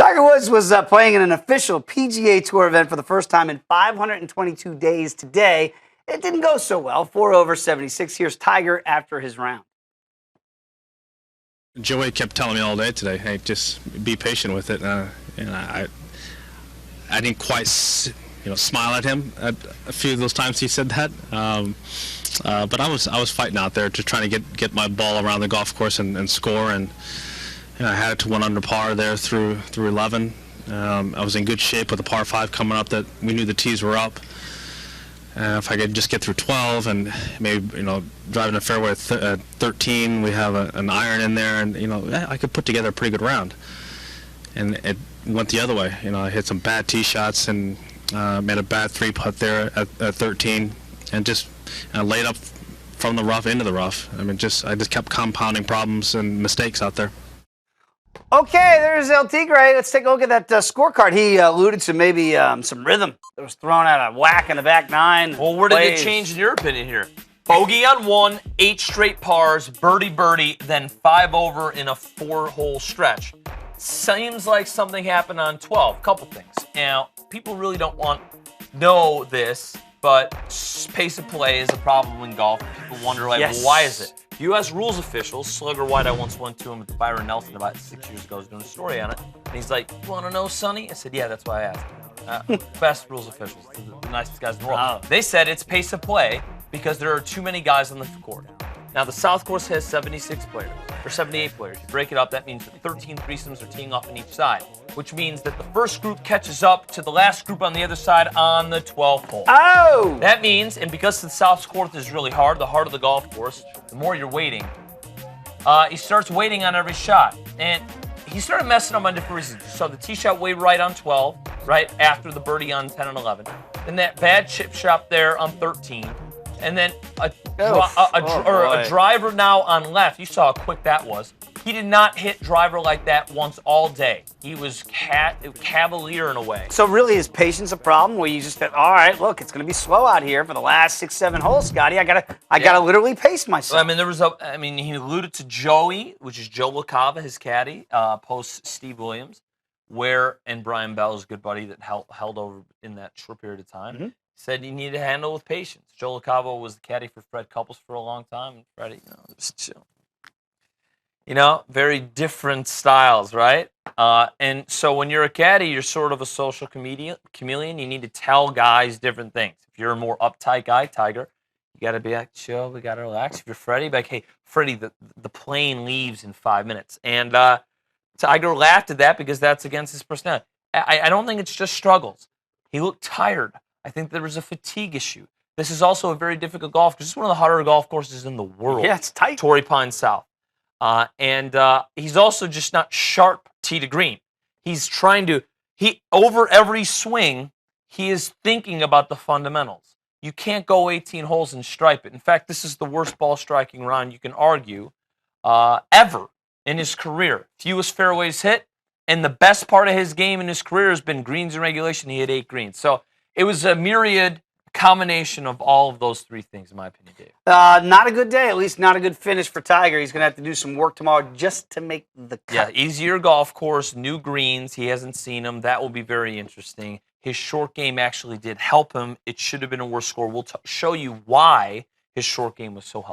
Tiger Woods was playing in an official PGA Tour event for the first time in 522 days today. It didn't go so well. 4 over 76. Here's Tiger after his round. Joey kept telling me all day today, hey, just be patient with it. And I didn't quite, smile at him at a few of those times he said that. But I was fighting out there to try to get my ball around the golf course and score. And I had it to 1 under par there through 11. I was in good shape with a par 5 coming up that we knew the tees were up. If I could just get through 12 and maybe, driving a fairway at 13, we have an iron in there, and, I could put together a pretty good round. And it went the other way. I hit some bad tee shots and made a bad 3-putt there at 13 and just laid up from the rough into the rough. I just kept compounding problems and mistakes out there. Okay, there's El Tigre. Let's take a look at that scorecard. He alluded to maybe some rhythm that was thrown out, a whack in the back 9. Well, where did it change in your opinion here? Bogey on 1, 8 straight pars, birdie, then 5 over in a 4-hole stretch. Seems like something happened on 12. Couple things. Now, people really don't know this, but pace of play is a problem in golf. People wonder, well, why is it? U.S. rules official, Slugger White, I once went to him with Byron Nelson about 6 years ago. I was doing a story on it. And he's like, you want to know, Sonny? I said, yeah, that's why I asked. Best rules officials, the nicest guys in the world. Wow. They said it's pace of play because there are too many guys on the court. Now, the South Course has 76 players, or 78 players. You break it up, that means that 13 threesomes are teeing off on each side, which means that the first group catches up to the last group on the other side on the 12th hole. Oh! That means, and because the South Course is really hard, the harder the golf course, the more you're waiting. He starts waiting on every shot. And he started messing up on different reasons. So the tee shot way right on 12, right after the birdie on 10 and 11. Then that bad chip shot there on 13. And then a driver now on left. You saw how quick that was. He did not hit driver like that once all day. He was cavalier in a way. So really, is patience a problem? Where you just said, all right, look, it's going to be slow out here for the last 6, 7 holes, Scotty. I gotta literally pace myself. He alluded to Joey, which is Joe LaCava, his caddy, post Steve Williams, and Brian Bell is a good buddy that held over in that short period of time. Mm-hmm. Said you need to handle with patience. Joe LaCava was the caddy for Fred Couples for a long time, and Freddie, just chill. Very different styles, right? And so when you're a caddy, you're sort of a social chameleon. You need to tell guys different things. If you're a more uptight guy, Tiger, you got to be like, chill, we got to relax. If you're Freddie, be like, hey, Freddie, the plane leaves in 5 minutes. And Tiger laughed at that because that's against his personality. I don't think it's just struggles. He looked tired. I think there was a fatigue issue. This is also a very difficult golf because it's one of the harder golf courses in the world. Yeah, it's tight. Torrey Pines South. And he's also just not sharp tee to green. He's over every swing, he is thinking about the fundamentals. You can't go 18 holes and stripe it. In fact, this is the worst ball striking round you can argue ever in his career. Fewest fairways hit, and the best part of his game in his career has been greens in regulation. He hit 8 greens. So it was a myriad combination of all of those 3 things, in my opinion, Dave. Not a good day, at least not a good finish for Tiger. He's going to have to do some work tomorrow just to make the cut. Yeah, easier golf course, new greens. He hasn't seen them. That will be very interesting. His short game actually did help him. It should have been a worse score. We'll show you why his short game was so helpful.